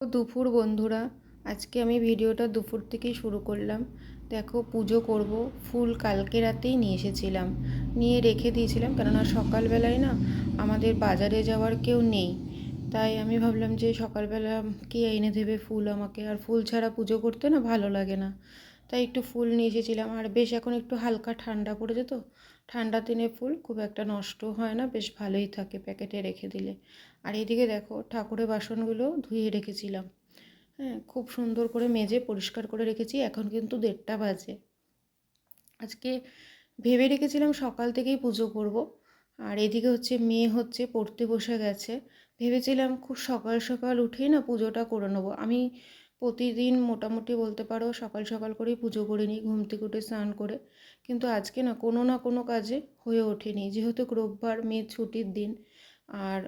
দুপুর বন্ধুরা, আজকে আমি ভিডিওটা দুপুর থেকেই শুরু করলাম। দেখো, পুজো করব। ফুল কালকে রাতেই নিয়ে এসেছিলাম, নিয়ে রেখে দিয়েছিলাম, কেননা সকালবেলায় না আমাদের বাজারে যাওয়ার কেউ নেই। তাই আমি ভাবলাম যে সকালবেলা কে এনে দেবে ফুল আমাকে, আর ফুল ছাড়া পুজো করতে না ভালো লাগে না। তাই একটু ফুল নিয়ে এসেছিলাম, আর বেশ এখন একটু হালকা ঠান্ডা পড়েছে তো, ঠান্ডা দিনে ফুল খুব একটা নষ্ট হয় না, বেশ ভালোই থাকে প্যাকেটে রেখে দিলে। আর এইদিকে দেখো, ঠাকুরের বাসনগুলো ধুয়ে রেখেছিলাম। হ্যাঁ, খুব সুন্দর করে মেজে পরিষ্কার করে রেখেছি। এখন কিন্তু 1:30 বাজে। আজকে ভেবে রেখেছিলাম সকাল থেকেই পুজো করব। আর এদিকে মেয়ে পড়তে বসে গেছে। ভেবেছিলাম খুব সকাল সকাল উঠেই না পুজোটা করে নেবো। আমি প্রতিদিন মোটামুটি বলতে পারো সকাল সকাল করেই পুজো করে নিই, ঘুম থেকে উঠে স্নান করে। কিন্তু আজকে না কোনো কাজে হয়ে ওঠেনি, যেহেতু রোববার মেয়ের ছুটির দিন। আর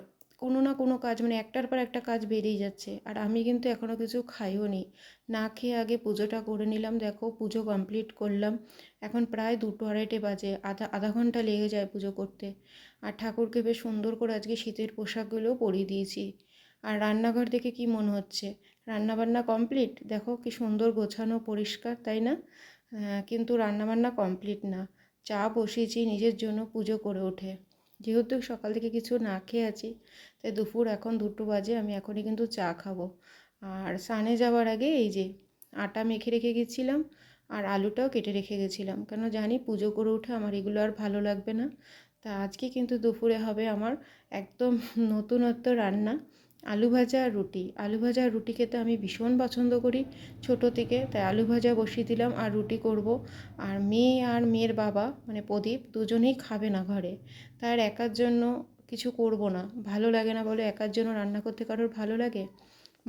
কোনো না কোনো কাজ, মানে একটার পর একটা কাজ বেরিয়ে যাচ্ছে। আর আমি কিন্তু এখনও কিছু খাইও নি, না খেয়ে আগে পুজোটা করে নিলাম। দেখো, পুজো কমপ্লিট করলাম। এখন প্রায় 2-2:30 বাজে, আধা আধা ঘন্টা লেগে যায় পুজো করতে। আর ঠাকুরকে বেশ সুন্দর করে আজকে শীতের পোশাকগুলোও পরিয়ে দিয়েছি। আর রান্নাঘর দেখে কি মনে হচ্ছে রান্নাবান্না কমপ্লিট? দেখো কি সুন্দর গোছানো পরিষ্কার, তাই না? কিন্তু রান্নাবান্না কমপ্লিট না। চা বসিয়েছি নিজের জন্য পুজো করে ওঠে। যেহেতু সকাল থেকে কিছু না খেয়ে আছি, তাই দুপুর এখন 2 বাজে, আমি এখনই কিন্তু চা খাবো। আর স্নানে যাওয়ার আগে এই যে আটা মেখে রেখে গেছিলাম, আর আলুটাও কেটে রেখে গেছিলাম, কেন জানি পুজো করে উঠে আমার এগুলো আর ভালো লাগবে না। তা আজকে কিন্তু দুপুরে হবে আমার একদম নতুনত্ব রান্না, আলু ভাজা আর রুটি। আলু ভাজা আর রুটি খেতে আমি ভীষণ পছন্দ করি ছোট থেকে, তাই আলু ভাজা বসিয়ে দিলাম আর রুটি করব। আর মেয়ে আর মেয়ের বাবা মানে প্রদীপ দুজনেই খাবে না ঘরে, তার একার জন্য কিছু করব না, ভালো লাগে না বলে একার জন্য রান্না করতে কারোর ভালো লাগে?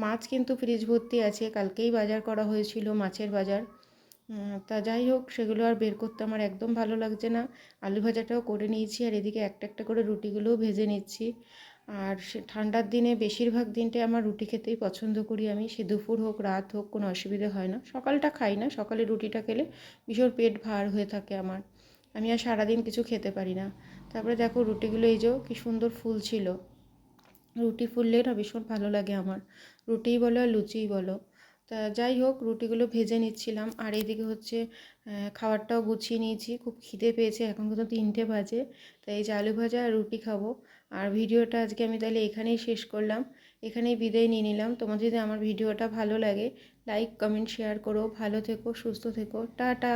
মাছ কিন্তু ফ্রিজ ভর্তি আছে, কালকেই বাজার করা হয়েছিল, মাছের বাজার। তা যাই হোক, সেগুলো আর বের করতে আমার একদম ভালো লাগছে না। আলু ভাজাটাও করে নিয়েছি, আর এদিকে একটা একটা করে রুটিগুলোও ভেজে নিচ্ছি। আর সে ঠান্ডার দিনে বেশিরভাগ দিনটাই আমার রুটি খেতেই পছন্দ করি আমি, সে দুপুর হোক রাত হোক কোনো অসুবিধে হয় না। সকালটা খাই না, সকালে রুটিটা খেলে ভীষণ পেট ভার হয়ে থাকে আমার, আমি আর সারাদিন কিছু খেতে পারি না। তারপরে দেখো রুটিগুলো এই যে কি সুন্দর ফুল ছিল। রুটি ফুললে না ভীষণ ভালো লাগে আমার, রুটিই বলো আর লুচিই বলো। তা যাই হোক, রুটিগুলো ভেজে নিচ্ছিলাম, আর এইদিকে খাবারটাও গুছিয়ে নিয়েছি। খুব খিদে পেয়েছে, এখন কিন্তু 3টে বাজে। তাই এই যে আলু ভাজা আর রুটি খাবো। আর ভিডিওটা আজকে আমি তাহলে এখানেই শেষ করলাম, এখানেই বিদায় নিয়ে নিলাম। তোমার যদি আমার ভিডিওটা ভালো লাগে, লাইক কমেন্ট শেয়ার করো। ভালো থেকো, সুস্থ থেকো, টাটা।